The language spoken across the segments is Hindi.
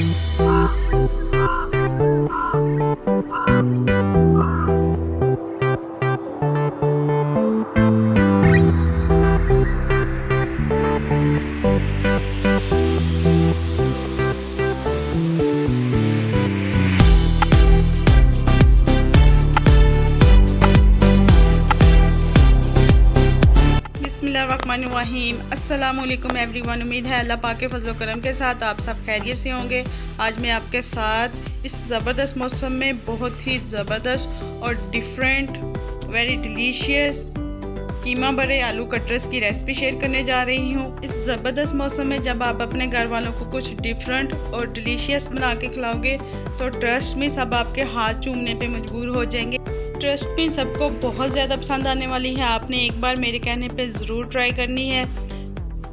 बिस्मिल्लाहिर्रहमानिर्रहीम। अस्सलामुअलैकुम एवरीवन। उम्मीद है अल्लाह पाक के फजल करम के साथ आप सब खैरियत से होंगे। आज मैं आपके साथ इस ज़बरदस्त मौसम में बहुत ही ज़बरदस्त और डिफरेंट वेरी डिलीशियस कीमा बड़े आलू कटरस की रेसिपी शेयर करने जा रही हूँ। इस ज़बरदस्त मौसम में जब आप अपने घर वालों को कुछ डिफरेंट और डिलीशियस बना के खिलाओगे तो ट्रस्ट में सब आपके हाथ चूमने पे मजबूर हो जाएंगे। ट्रस्ट में सबको बहुत ज़्यादा पसंद आने वाली है। आपने एक बार मेरे कहने पे ज़रूर ट्राई करनी है।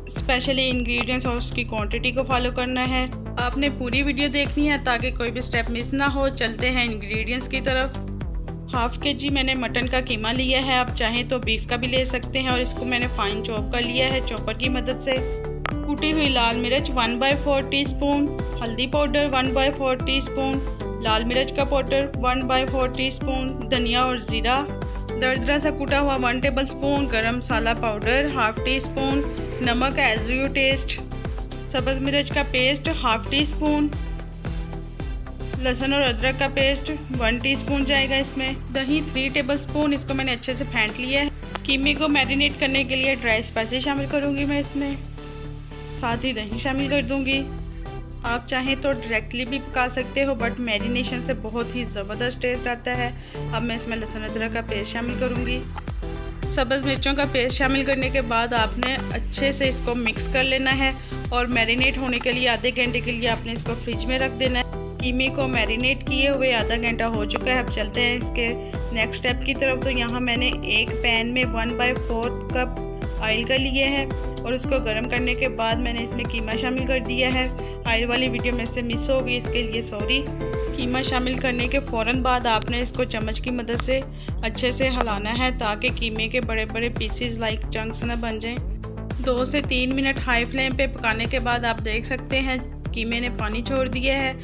स्पेशली इंग्रेडिएंट्स और उसकी क्वांटिटी को फॉलो करना है। आपने पूरी वीडियो देखनी है ताकि कोई भी स्टेप मिस ना हो। चलते हैं इंग्रेडिएंट्स की तरफ। हाफ के जी मैंने मटन का कीमा लिया है। आप चाहें तो बीफ का भी ले सकते हैं और इसको मैंने फाइन चॉप कर लिया है चॉपर की मदद से। कुटी हुई लाल मिर्च 1/4 टीस्पून, हल्दी पाउडर 1/4 टीस्पून, लाल मिर्च का पाउडर 1/4 टीस्पून, धनिया और ज़ीरा दरदरा सा कूटा हुआ 1 टेबलस्पून, गरम मसाला पाउडर 1/2 टीस्पून, नमक एज यू टेस्ट, सब्ज़ मिर्च का पेस्ट 1/2 टीस्पून, लहसुन और अदरक का पेस्ट 1 टीस्पून जाएगा इसमें। दही 3 टेबलस्पून, इसको मैंने अच्छे से फेंट लिया है। कीमे को मैरिनेट करने के लिए ड्राई स्पाइसेस शामिल करूँगी मैं इसमें, साथ ही दही शामिल कर दूँगी। आप चाहें तो डायरेक्टली भी पका सकते हो बट मैरिनेशन से बहुत ही ज़बरदस्त टेस्ट आता है। अब मैं इसमें लहसुन अदरक का पेस्ट शामिल करूँगी। सब्ज़ मिर्चों का पेस्ट शामिल करने के बाद आपने अच्छे से इसको मिक्स कर लेना है और मैरिनेट होने के लिए आधे घंटे के लिए आपने इसको फ्रिज में रख देना है। कीमे को मैरिनेट किए हुए आधा घंटा हो चुका है। अब चलते हैं इसके नेक्स्ट स्टेप की तरफ। तो यहाँ मैंने एक पैन में 1/4 कप ऑयल का लिया है और उसको गर्म करने के बाद मैंने इसमें कीमा शामिल कर दिया है। ऑयल वाली वीडियो में से मिस हो गई, इसके लिए सॉरी। कीमा शामिल करने के फ़ौरन बाद आपने इसको चम्मच की मदद से अच्छे से हिलाना है ताकि कीमे के बड़े बड़े पीसेस लाइक चंक्स न बन जाएं। 2 से 3 मिनट हाई फ्लेम पे पकाने के बाद आप देख सकते हैं कीमे ने पानी छोड़ दिया है।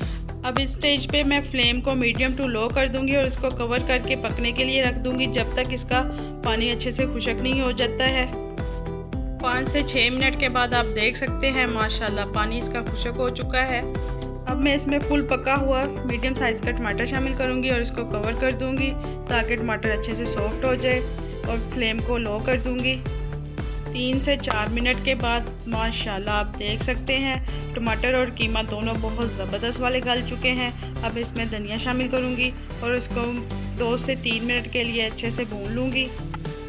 अब इस स्टेज पे मैं फ्लेम को मीडियम टू लो कर दूंगी और इसको कवर करके पकने के लिए रख दूंगी जब तक इसका पानी अच्छे से खुश्क नहीं हो जाता है। 5 से 6 मिनट के बाद आप देख सकते हैं माशाल्लाह पानी इसका खुश्क हो चुका है। अब मैं इसमें फुल पका हुआ मीडियम साइज़ का टमाटर शामिल करूंगी और इसको कवर कर दूंगी ताकि टमाटर अच्छे से सॉफ्ट हो जाए और फ्लेम को लो कर दूंगी। 3 से 4 मिनट के बाद माशाल्लाह आप देख सकते हैं टमाटर और कीमा दोनों बहुत ज़बरदस्त वाले गल चुके हैं। अब इसमें धनिया शामिल करूंगी और इसको 2 से 3 मिनट के लिए अच्छे से भून लूँगी।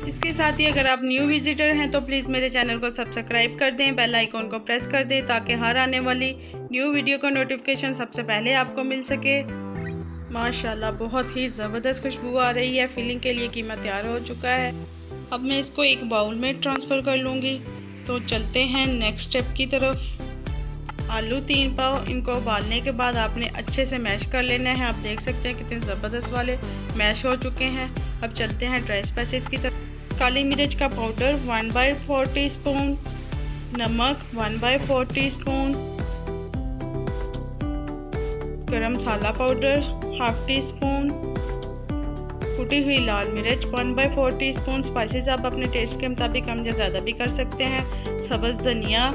इसके साथ ही अगर आप न्यू विजिटर हैं तो प्लीज़ मेरे चैनल को सब्सक्राइब कर दें, बेल आइकॉन को प्रेस कर दें ताकि हर आने वाली न्यू वीडियो का नोटिफिकेशन सबसे पहले आपको मिल सके। माशाल्लाह बहुत ही ज़बरदस्त खुशबू आ रही है। फिलिंग के लिए कीमा तैयार हो चुका है। अब मैं इसको एक बाउल में ट्रांसफ़र कर लूँगी। तो चलते हैं नेक्स्ट स्टेप की तरफ। आलू 3 पाव, इनको उबालने के बाद आपने अच्छे से मैश कर लेना है। आप देख सकते हैं कितने ज़बरदस्त वाले मैश हो चुके हैं। अब चलते हैं ड्राई स्पाइसेस की तरफ। काली मिर्च का पाउडर 1/4 टीस्पून, नमक 1/4 टीस्पून, गरम मसाला पाउडर 1/2 टीस्पून, कुटी हुई लाल मिर्च 1/4 टीस्पून। स्पाइसेस आप अपने टेस्ट के मुताबिक कम या ज़्यादा भी कर सकते हैं। सब्ज़ धनिया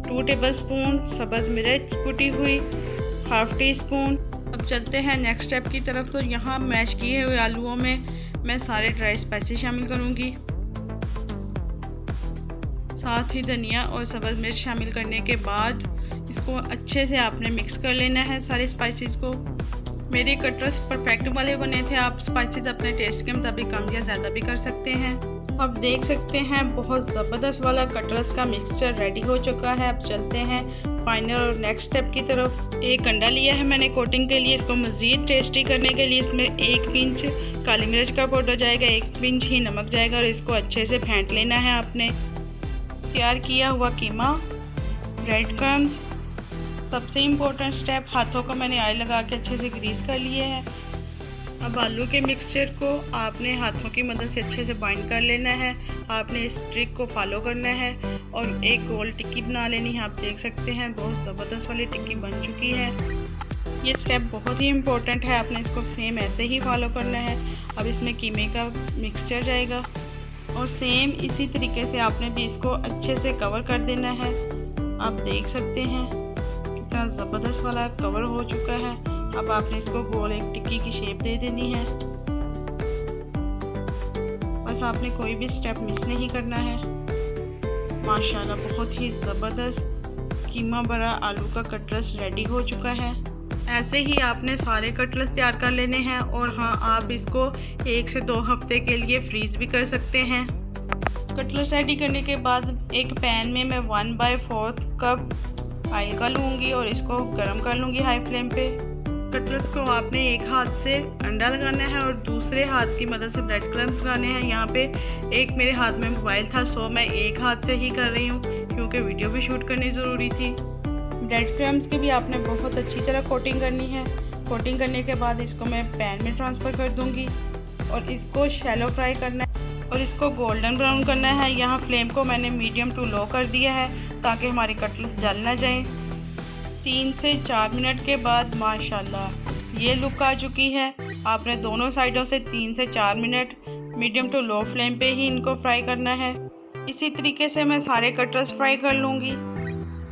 2 टेबलस्पून, सब्ज़ मिर्च कुटी हुई 1/2 टीस्पून। अब चलते हैं नेक्स्ट स्टेप की तरफ। तो यहाँ मैश किए हुए आलूओं में मैं सारे ड्राई स्पाइसेस शामिल करूँगी, साथ ही धनिया और सब्ज़ मिर्च शामिल करने के बाद इसको अच्छे से आपने मिक्स कर लेना है सारे स्पाइसेस को। मेरे कटरस परफेक्ट वाले बने थे। आप स्पाइसेस अपने टेस्ट के मुताबिक कम या ज़्यादा भी कर सकते हैं। अब देख सकते हैं बहुत ज़बरदस्त वाला कटरस का मिक्सचर रेडी हो चुका है। अब चलते हैं फाइनल और नेक्स्ट स्टेप की तरफ। एक अंडा लिया है मैंने कोटिंग के लिए। इसको मज़ीद टेस्टी करने के लिए इसमें 1 पिंच काली मिर्च का पाउडर जाएगा, 1 पिंच ही नमक जाएगा और इसको अच्छे से फेंट लेना है आपने। तैयार किया हुआ कीमा, ब्रेड क्रम्स, सबसे इम्पोर्टेंट स्टेप हाथों को मैंने ऑयल लगा के अच्छे से ग्रीस कर लिए है। अब आलू के मिक्सचर को आपने हाथों की मदद से अच्छे से बाइंड कर लेना है। आपने इस ट्रिक को फॉलो करना है और एक गोल टिक्की बना लेनी है। आप देख सकते हैं बहुत ज़बरदस्त वाली टिक्की बन चुकी है। ये स्टेप बहुत ही इम्पोर्टेंट है, आपने इसको सेम ऐसे ही फॉलो करना है। अब इसमें कीमे का मिक्सचर जाएगा और सेम इसी तरीके से आपने भी इसको अच्छे से कवर कर देना है। आप देख सकते हैं कितना ज़बरदस्त वाला कवर हो चुका है। अब आपने इसको गोल एक टिक्की की शेप दे देनी है। बस आपने कोई भी स्टेप मिस नहीं करना है। माशाल्लाह बहुत ही ज़बरदस्त कीमा भरा आलू का कटलेट्स रेडी हो चुका है। ऐसे ही आपने सारे कटलेट्स तैयार कर लेने हैं और हाँ, आप इसको 1 से 2 हफ्ते के लिए फ्रीज़ भी कर सकते हैं। कटलेट्स रेडी करने के बाद एक पैन में मैं 1/4 कप ऑयल का लूँगी और इसको गर्म कर लूँगी हाई फ्लेम पे। कटलेट्स को आपने एक हाथ से अंडा लगाना है और दूसरे हाथ की मदद से ब्रेड क्रम्स लगाने हैं। यहाँ पे एक मेरे हाथ में मोबाइल था, सो मैं एक हाथ से ही कर रही हूँ क्योंकि वीडियो भी शूट करनी ज़रूरी थी। ब्रेड क्रम्स की भी आपने बहुत अच्छी तरह कोटिंग करनी है। कोटिंग करने के बाद इसको मैं पैन में ट्रांसफ़र कर दूँगी और इसको शैलो फ्राई करना है और इसको गोल्डन ब्राउन करना है। यहाँ फ्लेम को मैंने मीडियम टू लो कर दिया है ताकि हमारी कटलेट्स जल ना जाएँ। 3 से 4 मिनट के बाद माशाल्लाह ये लुक आ चुकी है। आपने दोनों साइडों से 3 से 4 minute medium to low flame पे ही इनको फ्राई करना है। इसी तरीके से मैं सारे कटलेट्स फ्राई कर लूँगी।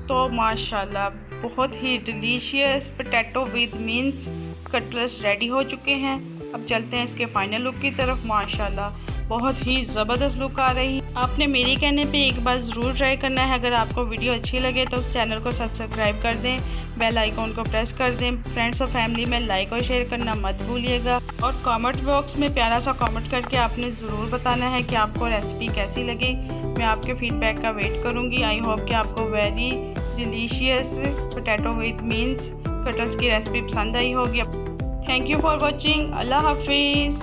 तो माशाल्लाह बहुत ही delicious potato with mince cutlets ready हो चुके हैं। अब चलते हैं इसके फाइनल लुक की तरफ। माशाल्लाह बहुत ही ज़बरदस्त लुक आ रही है। आपने मेरे कहने पे एक बार ज़रूर ट्राई करना है। अगर आपको वीडियो अच्छी लगे तो उस चैनल को सब्सक्राइब कर दें, बेल आइकॉन को प्रेस कर दें, फ्रेंड्स और फैमिली में लाइक और शेयर करना मत भूलिएगा और कमेंट बॉक्स में प्यारा सा कमेंट करके आपने ज़रूर बताना है कि आपको रेसिपी कैसी लगी। मैं आपके फीडबैक का वेट करूँगी। आई होप कि आपको very delicious potato with mince cutlets की रेसिपी पसंद आई होगी। Thank you for watching. अल्लाह हाफिज़।